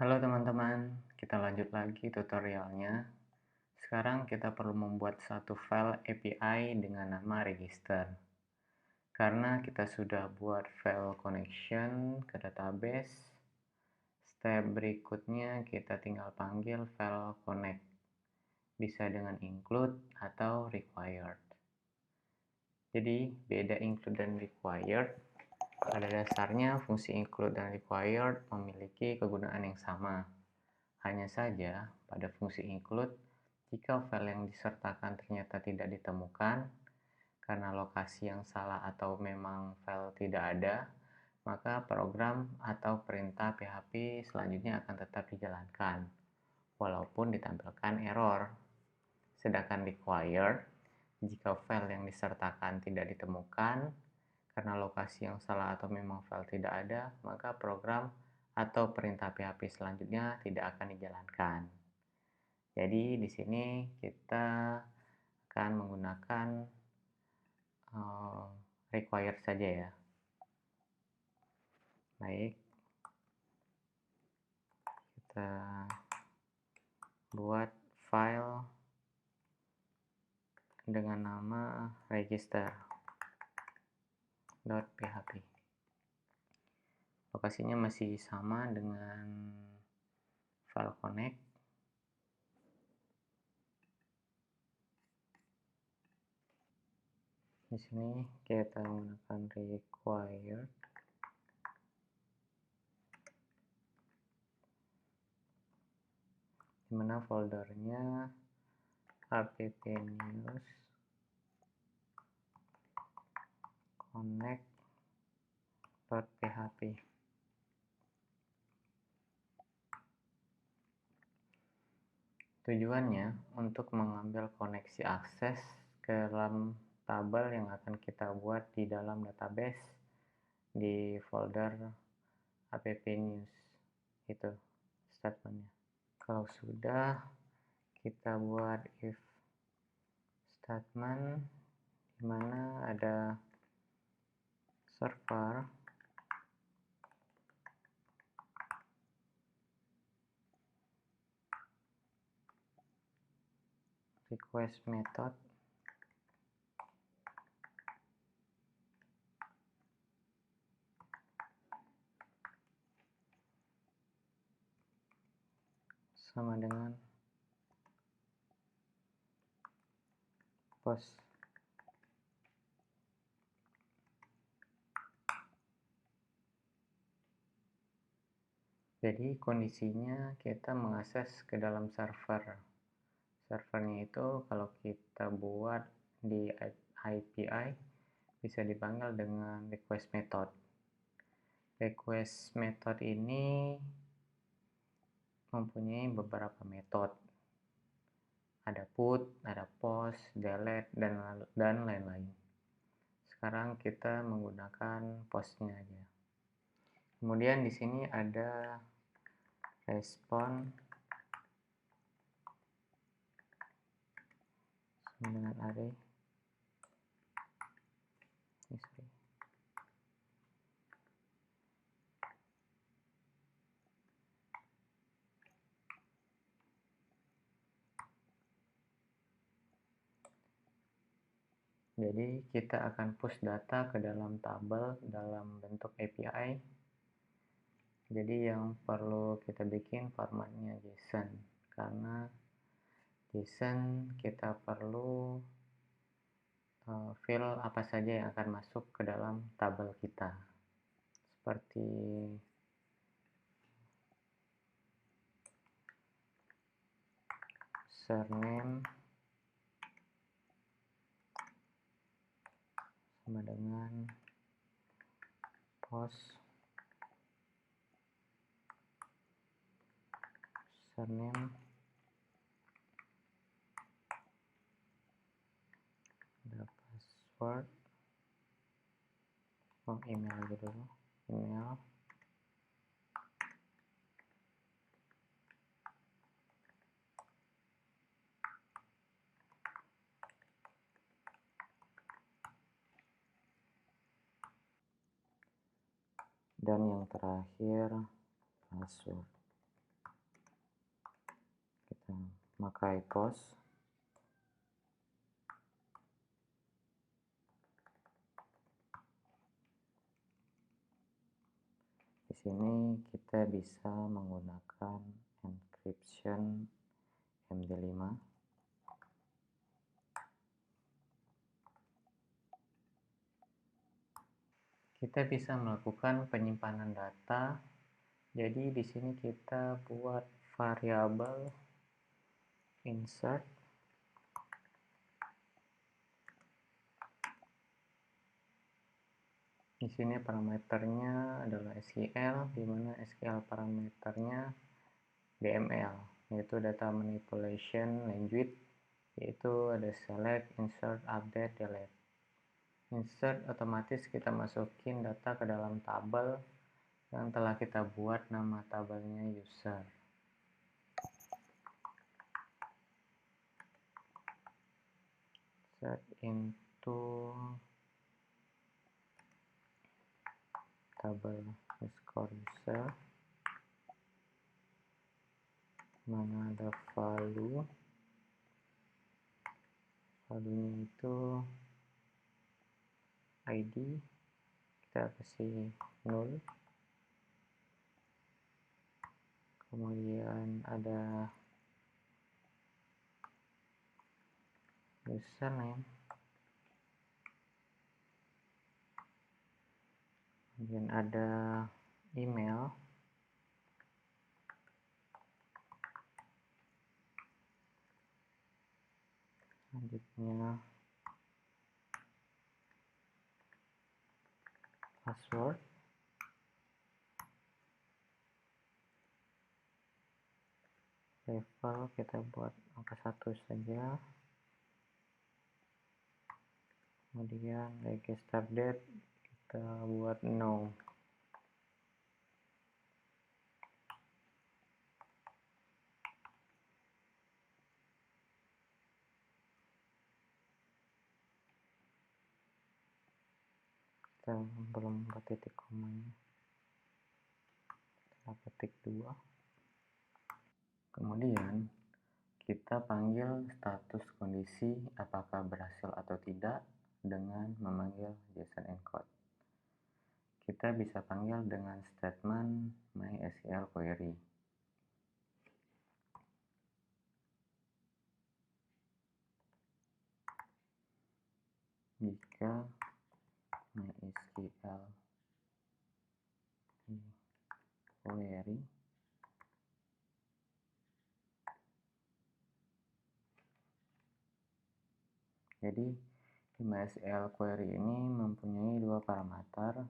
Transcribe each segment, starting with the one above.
Halo teman-teman, kita lanjut lagi tutorialnya. Sekarang kita perlu membuat satu file API dengan nama register. Karena kita sudah buat file connection ke database, step berikutnya kita tinggal panggil file connect. Bisa dengan include atau required. Jadi, beda include dan required. Pada dasarnya, fungsi include dan required memiliki kegunaan yang sama. Hanya saja, pada fungsi include, jika file yang disertakan ternyata tidak ditemukan, karena lokasi yang salah atau memang file tidak ada, maka program atau perintah PHP selanjutnya akan tetap dijalankan, walaupun ditampilkan error. Sedangkan required, jika file yang disertakan tidak ditemukan, karena lokasi yang salah atau memang file tidak ada, maka program atau perintah PHP selanjutnya tidak akan dijalankan. Jadi di sini kita akan menggunakan required saja ya. Baik, kita buat file dengan nama register.php. Lokasinya masih sama dengan file connect. Di sini kita menggunakan required. Dimana foldernya app news connect.php. Tujuannya untuk mengambil koneksi akses ke dalam tabel yang akan kita buat di dalam database di folder app news. Itu statementnya. Kalau sudah, kita buat if statement di mana ada server request method sama dengan post. Jadi kondisinya kita mengakses ke dalam server. Servernya itu kalau kita buat di API bisa dipanggil dengan request method. Request method ini mempunyai beberapa metode. Ada put, ada post, delete, dan lain-lain. Sekarang kita menggunakan postnya aja. Kemudian di sini ada respon dengan array history. Jadi kita akan push data ke dalam tabel dalam bentuk API. Jadi yang perlu kita bikin formatnya JSON, karena JSON kita perlu fill apa saja yang akan masuk ke dalam tabel kita, seperti surname sama dengan post surname, ada password, email aja dulu, email, dan yang terakhir password. memakai post. Di sini kita bisa menggunakan encryption MD5. Kita bisa melakukan penyimpanan data. Jadi di sini kita buat variabel insert. Di sini parameternya adalah SQL, di mana SQL parameternya DML, yaitu data manipulation language, yaitu ada select, insert, update, delete. Insert otomatis kita masukin data ke dalam tabel yang telah kita buat, nama tabelnya user. Set into tabel user, mana ada value, value-nya itu ID, kita kasih 0. Kemudian ada username, kemudian ada email, selanjutnya password, level kita buat angka 1 saja, kemudian register date kita buat no. Kita belum buat titik komanya, kita ketik 2. Kemudian kita panggil status kondisi apakah berhasil atau tidak dengan memanggil JSON encode. Kita bisa panggil dengan statement MySQL query. Jika MySQL query jadi di MySQL query ini mempunyai dua parameter,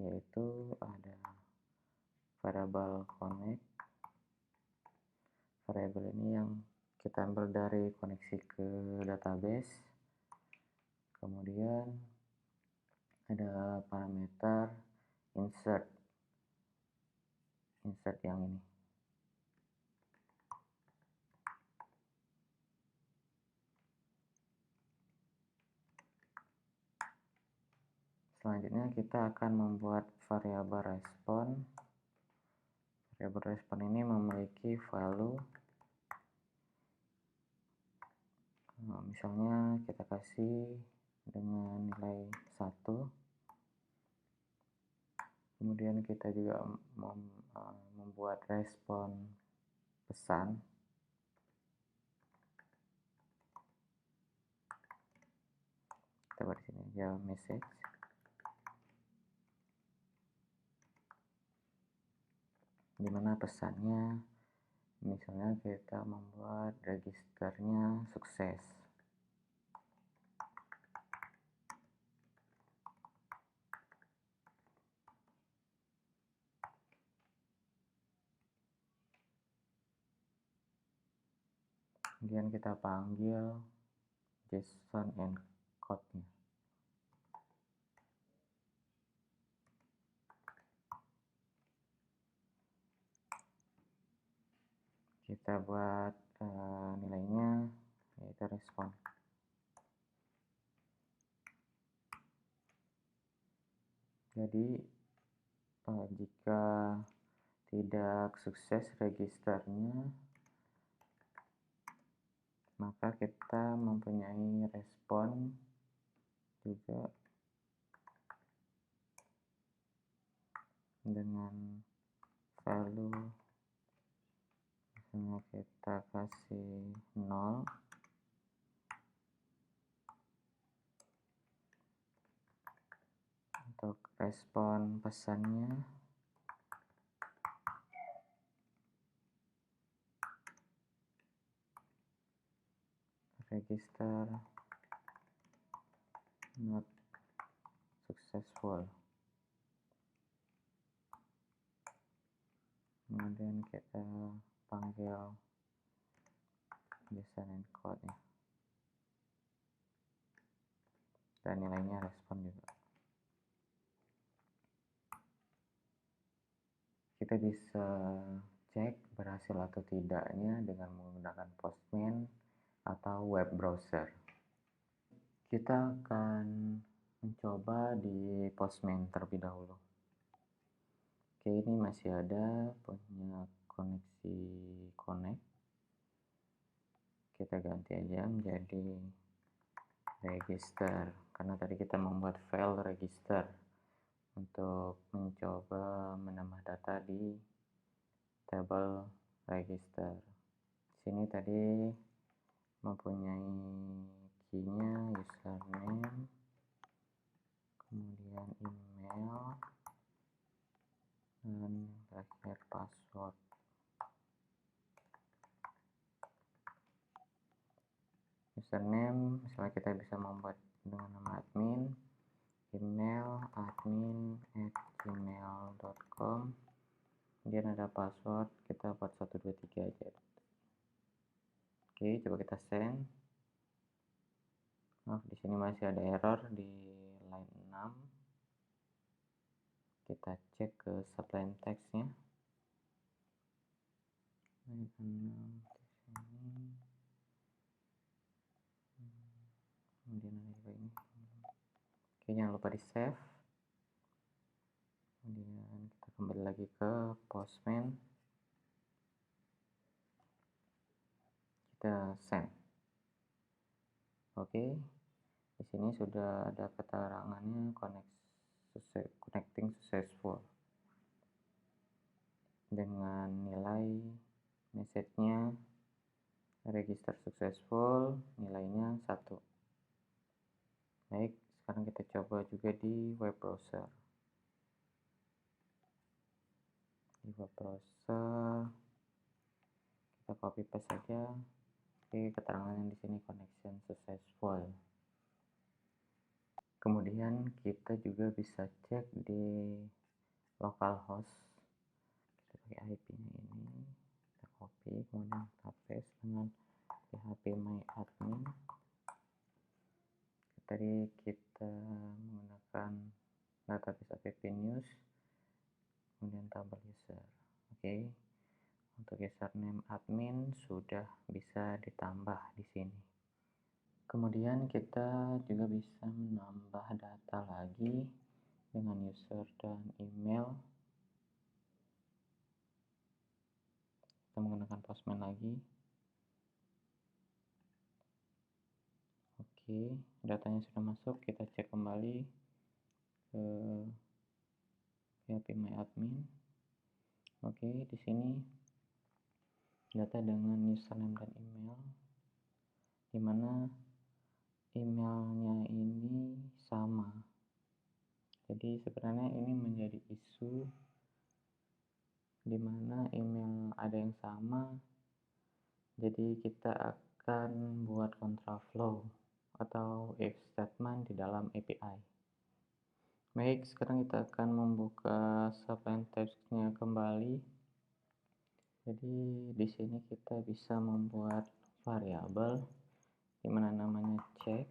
yaitu ada variabel connect. Variabel ini yang kita ambil dari koneksi ke database. Kemudian ada parameter insert yang ini. Selanjutnya kita akan membuat variabel respon. Variabel respon ini memiliki value. Misalnya kita kasih dengan nilai 1. Kemudian kita juga membuat respon pesan. Kita buat sini aja message. Dimana pesannya, misalnya kita membuat registernya sukses. Kemudian kita panggil JSON encode-nya. Kita buat nilainya yaitu respon. Jadi jika tidak sukses registernya, maka kita mempunyai respon juga dengan value, misalnya kita kasih 0, untuk respon pesannya register not successful. Kemudian kita panggil JSON encode ya, dan nilainya respon juga. Kita bisa cek berhasil atau tidaknya dengan menggunakan Postman atau web browser. Kita akan mencoba di Postman terlebih dahulu. Oke, ini masih ada punya koneksi connect. Kita ganti aja menjadi register, karena tadi kita membuat file register untuk mencoba menambah data di tabel register. Sini tadi mempunyai key-nya username, kemudian email, dan terakhir password. Username misalnya kita bisa membuat dengan nama admin, email admin@gmail.com, kemudian ada password, kita buat 123 aja. Oke, coba kita send. Maaf, di sini masih ada error di line 6. Kita cek ke subline text-nya. Line 6 di sini. Kemudian ada juga ini. Oke, jangan lupa di save. Kemudian kita kembali lagi ke Postman. Kita send. Oke, di sini sudah ada keterangannya connecting successful dengan nilai message-nya register successful, nilainya 1. Baik, sekarang kita coba juga di web browser. Di web browser kita copy paste saja. Oke, keterangannya di sini connection successful. Kemudian kita juga bisa cek di localhost. Kita pakai IP-nya ini, kita copy, kemudian kita paste dengan phpMyAdmin. Tadi kita menggunakan database app news, kemudian tabel user. Oke, untuk username admin sudah bisa ditambah di sini. Kemudian kita juga bisa menambah data lagi dengan user dan email. Kita menggunakan Postman lagi. Oke, datanya sudah masuk. Kita cek kembali ke phpMyAdmin. Oke, di sini data dengan username dan email, di mana emailnya ini sama. Jadi sebenarnya ini menjadi isu di mana email ada yang sama. Jadi kita akan buat contraflow atau if statement di dalam API. Baik, sekarang kita akan membuka subline text-nya kembali. Jadi di sini kita bisa membuat variabel di mana namanya check.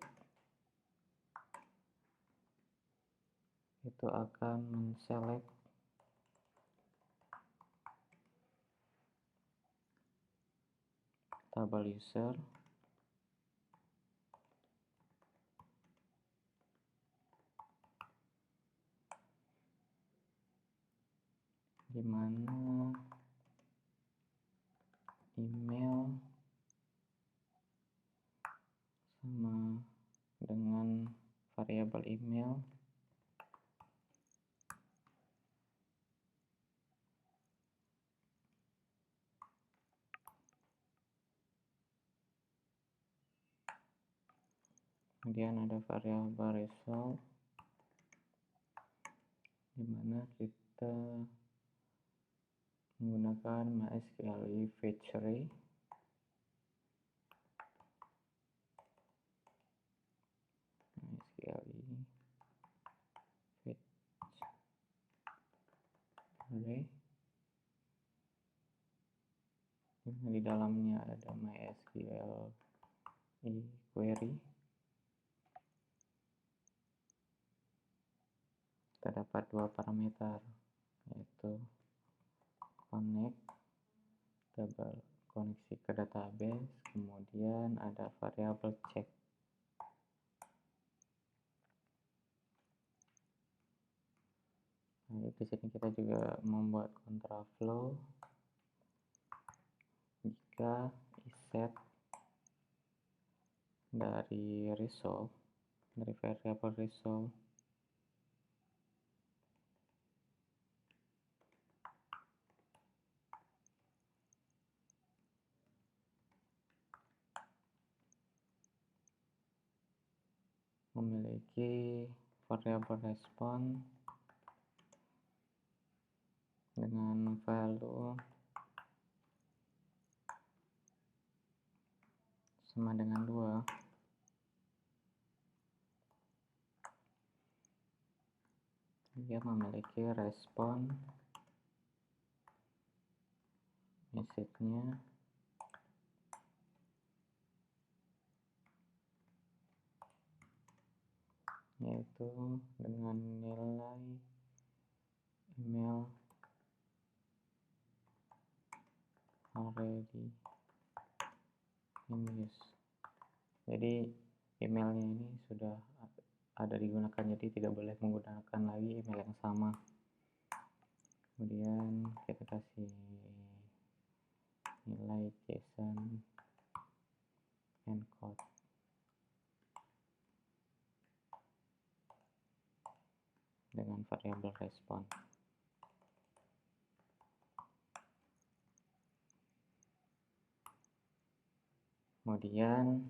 Itu akan men-select tabel user di mana email dengan variabel email. Kemudian ada variabel result, di mana kita menggunakan MySQL fetch array. MySQL fetch array. Di dalamnya ada MySQL query. Kita dapat dua parameter, yaitu connect, koneksi ke database, kemudian ada variabel check. Nah, di sini kita juga membuat contraflow. Jika iset dari result, dari variabel result, memiliki variabel respon dengan value sama dengan 2, dia memiliki respon message-nya yaitu dengan nilai email already in use. Jadi emailnya ini sudah ada digunakan, jadi tidak boleh menggunakan lagi email yang sama. Kemudian kita kasih nilai JSON encode dengan variabel respon. Kemudian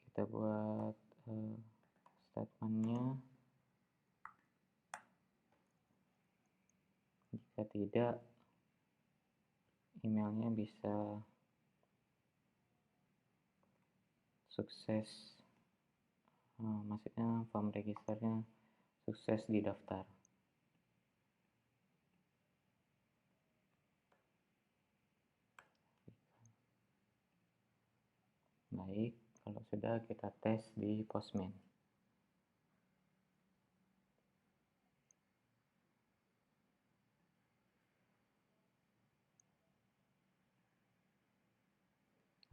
kita buat statementnya. Jika tidak, emailnya bisa sukses, maksudnya form registernya sukses didaftar. Baik, kalau sudah kita tes di Postman.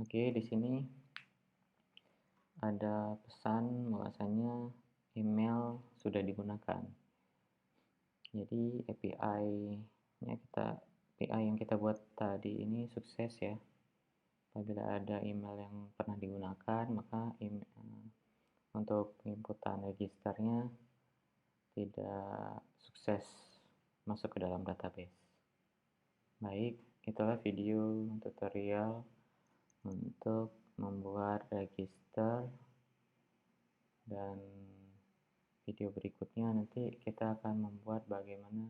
Oke, di sini ada pesan bahwasanya email sudah digunakan. Jadi API yang kita buat tadi ini sukses ya. Apabila ada email yang pernah digunakan, maka untuk penginputan registernya tidak sukses masuk ke dalam database. Baik, itulah video tutorial untuk membuat register, dan video berikutnya nanti kita akan membuat bagaimana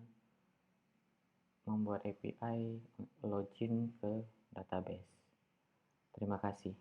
membuat API login ke database. Terima kasih.